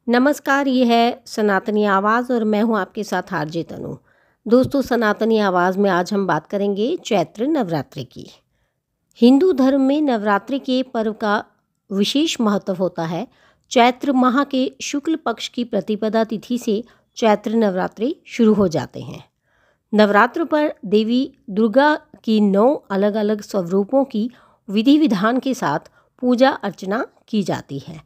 नमस्कार, ये है सनातनी आवाज़ और मैं हूँ आपके साथ आरजे तनु। दोस्तों, सनातनी आवाज़ में आज हम बात करेंगे चैत्र नवरात्रि की। हिंदू धर्म में नवरात्रि के पर्व का विशेष महत्व होता है। चैत्र माह के शुक्ल पक्ष की प्रतिपदा तिथि से चैत्र नवरात्रि शुरू हो जाते हैं। नवरात्र पर देवी दुर्गा की 9 अलग अलग स्वरूपों की विधि विधान के साथ पूजा अर्चना की जाती है।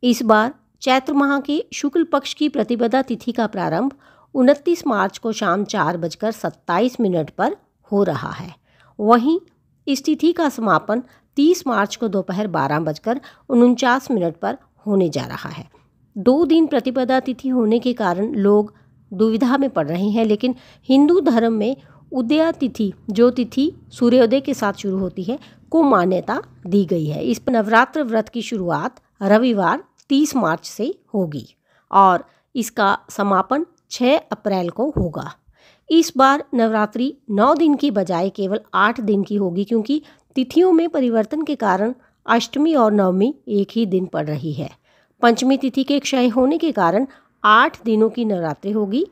इस बार चैत्र माह के शुक्ल पक्ष की प्रतिपदा तिथि का प्रारंभ 29 मार्च को शाम 4:27 पर हो रहा है। वहीं इस तिथि का समापन 30 मार्च को दोपहर 12:49 पर होने जा रहा है। 2 दिन प्रतिपदा तिथि होने के कारण लोग दुविधा में पड़ रहे हैं, लेकिन हिंदू धर्म में उदया तिथि, जो तिथि सूर्योदय के साथ शुरू होती है, को मान्यता दी गई है। इस नवरात्र व्रत की शुरुआत रविवार 30 मार्च से होगी और इसका समापन 6 अप्रैल को होगा। इस बार नवरात्रि 9 दिन की बजाय केवल 8 दिन की होगी, क्योंकि तिथियों में परिवर्तन के कारण अष्टमी और नवमी एक ही दिन पड़ रही है। पंचमी तिथि के क्षय होने के कारण 8 दिनों की नवरात्रि होगी।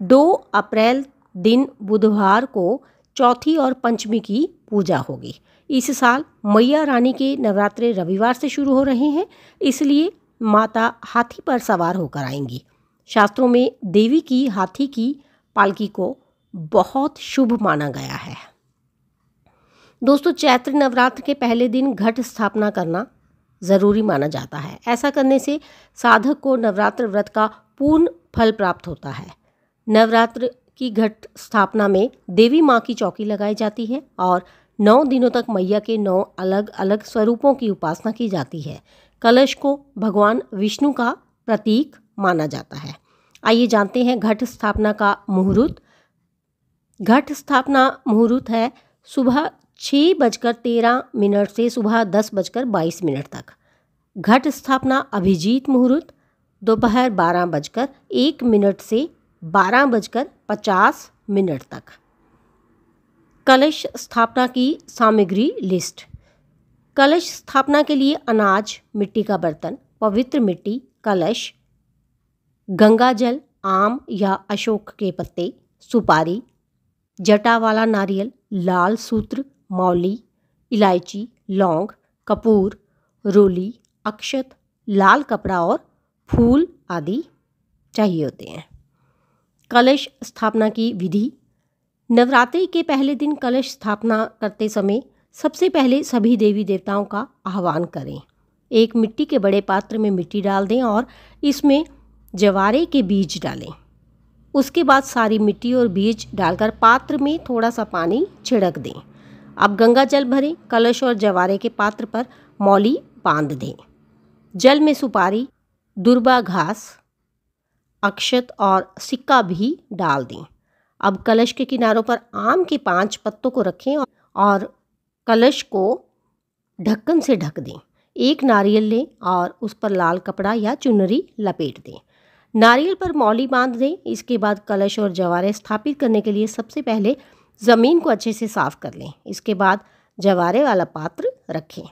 2 अप्रैल दिन बुधवार को चौथी और पंचमी की पूजा होगी। इस साल मैया रानी के नवरात्रे रविवार से शुरू हो रहे हैं, इसलिए माता हाथी पर सवार होकर आएंगी। शास्त्रों में देवी की हाथी की पालकी को बहुत शुभ माना गया है। दोस्तों, चैत्र नवरात्र के पहले दिन घट स्थापना करना ज़रूरी माना जाता है। ऐसा करने से साधक को नवरात्र व्रत का पूर्ण फल प्राप्त होता है। नवरात्र की घट स्थापना में देवी माँ की चौकी लगाई जाती है और 9 दिनों तक मैया के 9 अलग अलग स्वरूपों की उपासना की जाती है। कलश को भगवान विष्णु का प्रतीक माना जाता है। आइए जानते हैं घट स्थापना का मुहूर्त। घट स्थापना मुहूर्त है सुबह 6:13 से सुबह 10:22 तक। घट स्थापना अभिजीत मुहूर्त दोपहर 12:01 से 12:50 तक। कलश स्थापना की सामग्री लिस्ट। कलश स्थापना के लिए अनाज, मिट्टी का बर्तन, पवित्र मिट्टी, कलश, गंगा जल, आम या अशोक के पत्ते, सुपारी, जटा वाला नारियल, लाल सूत्र, मौली, इलायची, लौंग, कपूर, रोली, अक्षत, लाल कपड़ा और फूल आदि चाहिए होते हैं। कलश स्थापना की विधि। नवरात्रि के पहले दिन कलश स्थापना करते समय सबसे पहले सभी देवी देवताओं का आह्वान करें। एक मिट्टी के बड़े पात्र में मिट्टी डाल दें और इसमें जवारे के बीज डालें। उसके बाद सारी मिट्टी और बीज डालकर पात्र में थोड़ा सा पानी छिड़क दें। अब गंगा जल भरें। कलश और जवारे के पात्र पर मौली बांध दें। जल में सुपारी, दुर्बा घास, अक्षत और सिक्का भी डाल दें। अब कलश के किनारों पर आम के 5 पत्तों को रखें और कलश को ढक्कन से ढक दें। एक नारियल लें और उस पर लाल कपड़ा या चुनरी लपेट दें। नारियल पर मौली बांध दें। इसके बाद कलश और जवारे स्थापित करने के लिए सबसे पहले ज़मीन को अच्छे से साफ कर लें। इसके बाद जवारे वाला पात्र रखें,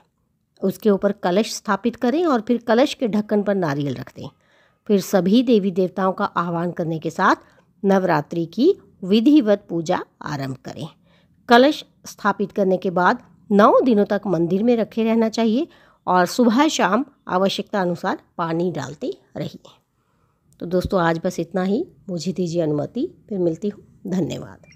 उसके ऊपर कलश स्थापित करें और फिर कलश के ढक्कन पर नारियल रख दें। फिर सभी देवी देवताओं का आह्वान करने के साथ नवरात्रि की विधिवत पूजा आरंभ करें। कलश स्थापित करने के बाद 9 दिनों तक मंदिर में रखे रहना चाहिए और सुबह शाम आवश्यकता अनुसार पानी डालते रहिए। तो दोस्तों, आज बस इतना ही। मुझे दीजिए अनुमति, फिर मिलती हूँ। धन्यवाद।